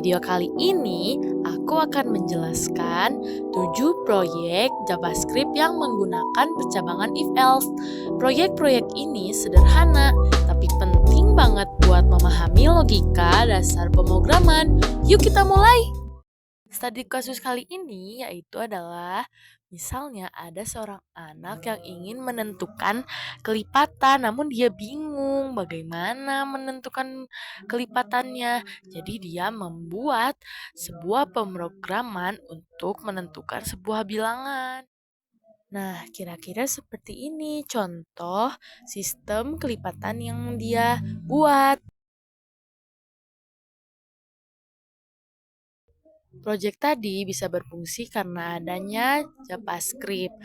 video kali ini, aku akan menjelaskan 7 proyek JavaScript yang menggunakan percabangan if-else. Proyek-proyek ini sederhana, tapi penting banget buat memahami logika dasar pemrograman. Yuk kita mulai! Studi kasus kali ini yaitu adalah misalnya ada seorang anak yang ingin menentukan kelipatan namun dia bingung bagaimana menentukan kelipatannya. Jadi dia membuat sebuah pemrograman untuk menentukan sebuah bilangan. Nah, kira-kira seperti ini contoh sistem kelipatan yang dia buat. Proyek tadi bisa berfungsi karena adanya JavaScript.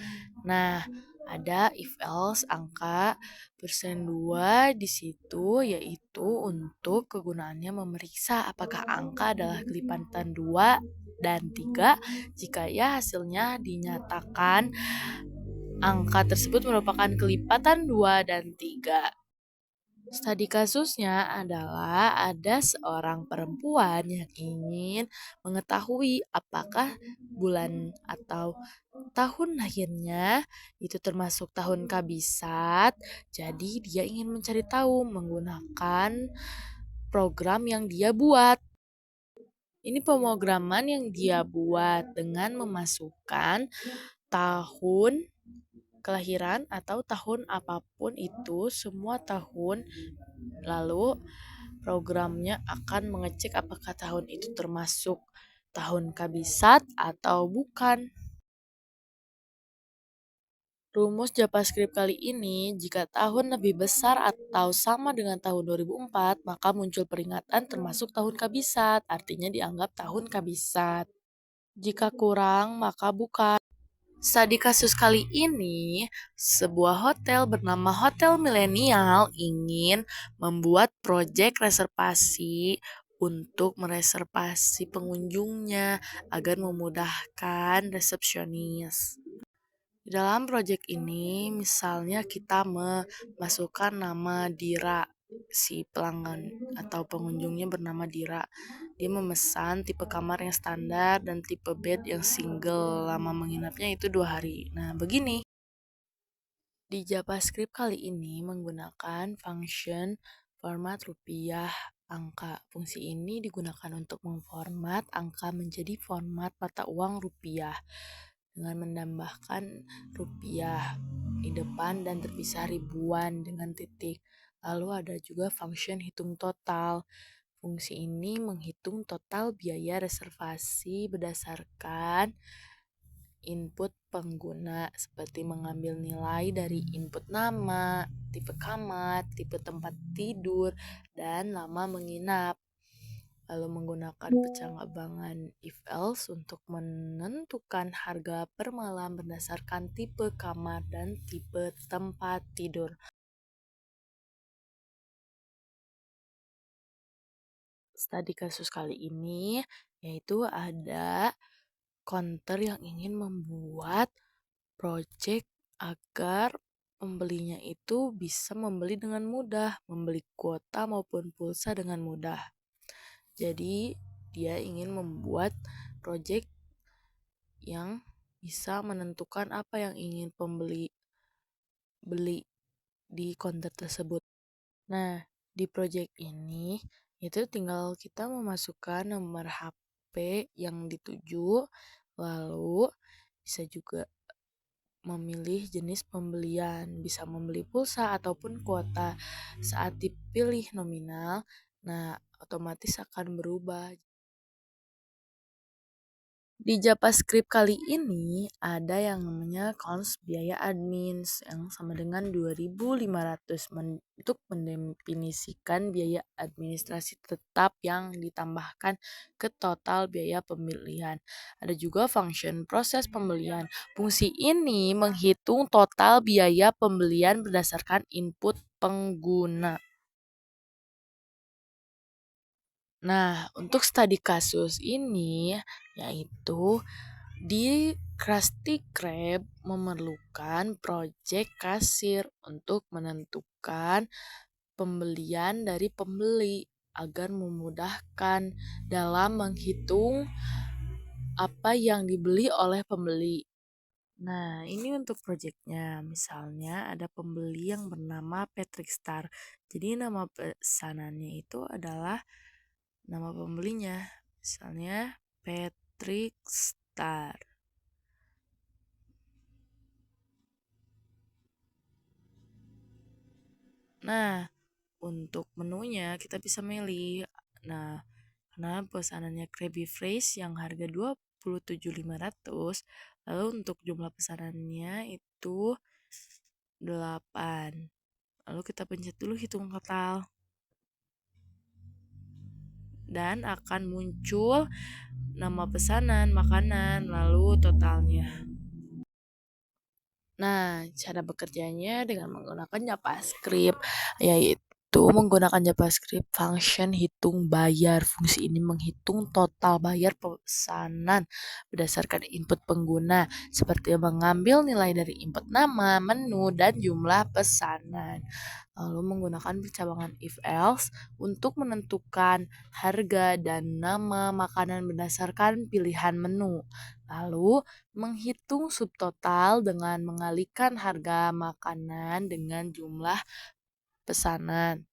Nah, ada if else angka persen 2 di situ yaitu untuk kegunaannya memeriksa apakah angka adalah kelipatan 2 dan 3 jika ya hasilnya dinyatakan angka tersebut merupakan kelipatan 2 dan 3. Studi kasusnya adalah ada seorang perempuan yang ingin mengetahui apakah bulan atau tahun lahirnya itu termasuk tahun kabisat. Jadi dia ingin mencari tahu menggunakan program yang dia buat. Ini pemrograman yang dia buat dengan memasukkan tahun kelahiran atau tahun apapun itu, semua tahun. Lalu programnya akan mengecek apakah tahun itu termasuk tahun kabisat atau bukan. Rumus JavaScript kali ini, jika tahun lebih besar atau sama dengan tahun 2004, maka muncul peringatan termasuk tahun kabisat, artinya dianggap tahun kabisat. Jika kurang, maka bukan. Studi kasus kali ini, sebuah hotel bernama Hotel Milenial ingin membuat proyek reservasi untuk mereservasi pengunjungnya agar memudahkan resepsionis. Di dalam proyek ini, misalnya kita memasukkan nama Dira, si pelanggan atau pengunjungnya bernama Dira. Dia memesan tipe kamar yang standar dan tipe bed yang single. Lama menginapnya itu 2 hari. Nah, begini. Di JavaScript kali ini menggunakan function format rupiah angka. Fungsi ini digunakan untuk memformat angka menjadi format mata uang rupiah dengan menambahkan rupiah di depan dan terpisah ribuan dengan titik. Lalu ada juga function hitung total. Fungsi ini menghitung total biaya reservasi berdasarkan input pengguna seperti mengambil nilai dari input nama, tipe kamar, tipe tempat tidur, dan lama menginap. Lalu menggunakan percabangan if-else untuk menentukan harga per malam berdasarkan tipe kamar dan tipe tempat tidur. Studi kasus kali ini yaitu ada counter yang ingin membuat proyek agar pembelinya itu bisa membeli dengan mudah, membeli kuota maupun pulsa dengan mudah. Jadi dia ingin membuat proyek yang bisa menentukan apa yang ingin pembeli beli di counter tersebut. Nah, di proyek ini itu tinggal kita memasukkan nomor HP yang dituju, lalu bisa juga memilih jenis pembelian, bisa membeli pulsa ataupun kuota. Saat dipilih nominal, nah otomatis akan berubah. Di JavaScript kali ini ada yang namanya cons biaya admin yang sama dengan 2.500 untuk mendefinisikan biaya administrasi tetap yang ditambahkan ke total biaya pembelian. Ada juga function proses pembelian. Fungsi ini menghitung total biaya pembelian berdasarkan input pengguna. Nah, untuk studi kasus ini yaitu di Krusty Krab memerlukan proyek kasir untuk menentukan pembelian dari pembeli. agar memudahkan dalam menghitung apa yang dibeli oleh pembeli. Nah, ini untuk proyeknya. Misalnya ada pembeli yang bernama Patrick Star. Jadi nama pesanannya itu adalah nama pembelinya. Misalnya Patrick Star. Nah, untuk menunya kita bisa milih. Nah, karena pesanannya Krabby Fresh yang harga 27.500, lalu untuk jumlah pesanannya itu 8. Lalu kita pencet dulu hitung total. Dan akan muncul nama pesanan, makanan, lalu totalnya. Nah, cara bekerjanya dengan menggunakan JavaScript, yaitu menggunakan JavaScript function hitung bayar. Fungsi ini menghitung total bayar pesanan berdasarkan input pengguna, seperti mengambil nilai dari input nama, menu, dan jumlah pesanan. Lalu menggunakan percabangan if else untuk menentukan harga dan nama makanan berdasarkan pilihan menu. Lalu menghitung subtotal dengan mengalihkan harga makanan dengan jumlah pesanan.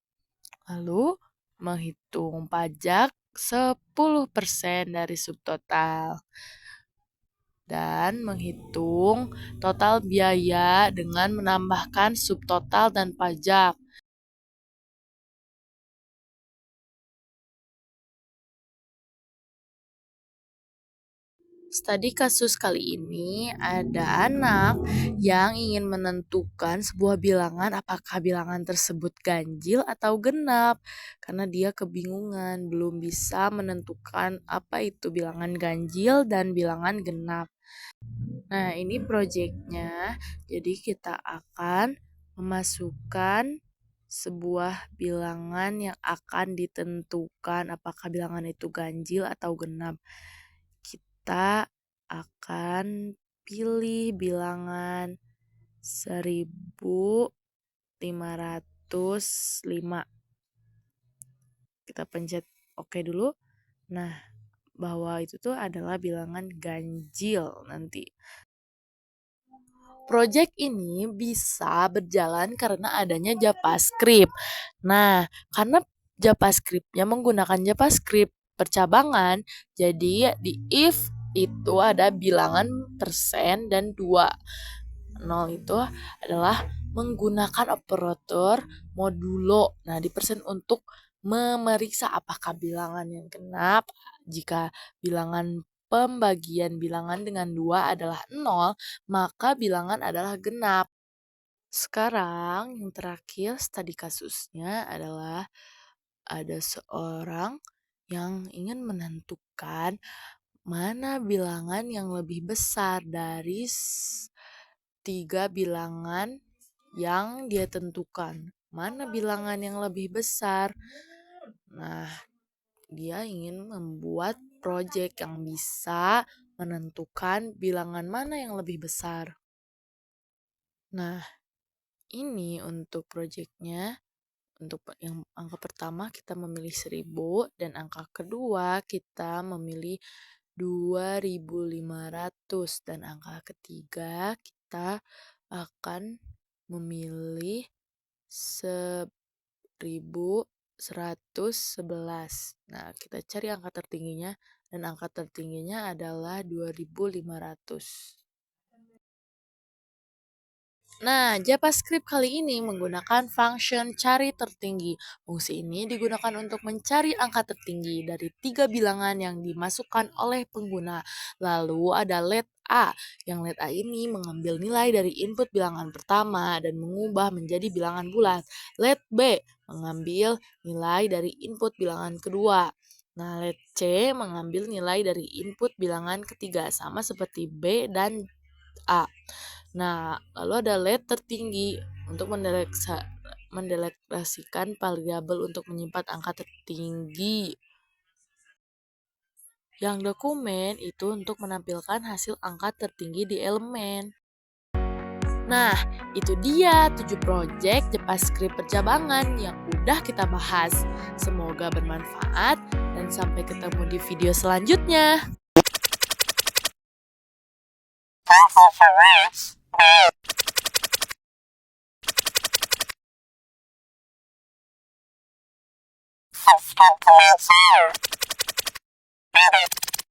Lalu menghitung pajak 10% dari subtotal. Dan menghitung total biaya dengan menambahkan subtotal dan pajak. Studi kasus kali ini ada anak yang ingin menentukan sebuah bilangan apakah bilangan tersebut ganjil atau genap karena dia kebingungan belum bisa menentukan apa itu bilangan ganjil dan bilangan genap. Nah, ini proyeknya. Jadi kita akan memasukkan sebuah bilangan yang akan ditentukan apakah bilangan itu ganjil atau genap. Kita akan pilih bilangan 1505. Kita pencet oke dulu. Nah, bahwa itu tuh adalah bilangan ganjil nanti. Project ini bisa berjalan karena adanya JavaScript. Nah, karena JavaScript-nya menggunakan JavaScript percabangan, jadi di if itu ada bilangan persen dan 2. 0 itu adalah menggunakan operator modulo. Nah, di persen untuk memeriksa apakah bilangan yang genap. Jika bilangan pembagian bilangan dengan 2 adalah 0, maka bilangan adalah genap. Sekarang yang terakhir studi kasusnya adalah ada seorang yang ingin menentukan mana bilangan yang lebih besar dari 3 bilangan yang dia tentukan. Mana bilangan yang lebih besar? Nah, dia ingin membuat proyek yang bisa menentukan bilangan mana yang lebih besar. Nah, ini untuk proyeknya. Untuk yang angka pertama kita memilih 1000 dan angka kedua kita memilih 2500 dan angka ketiga kita akan memilih 1111. Nah, kita cari angka tertingginya dan angka tertingginya adalah 2500. Nah, JavaScript kali ini menggunakan function cari tertinggi. Fungsi ini digunakan untuk mencari angka tertinggi dari 3 bilangan yang dimasukkan oleh pengguna. Lalu ada let A, yang let A ini mengambil nilai dari input bilangan pertama dan mengubah menjadi bilangan bulat. Let B mengambil nilai dari input bilangan kedua. Nah, let C mengambil nilai dari input bilangan ketiga, sama seperti B dan A. Nah, lalu ada let tertinggi untuk mendeklarasikan variabel untuk menyimpan angka tertinggi. Yang dokumen itu untuk menampilkan hasil angka tertinggi di elemen. Nah, itu dia 7 project JavaScript percabangan yang udah kita bahas. Semoga bermanfaat dan sampai ketemu di video selanjutnya. Subscribe to my channel.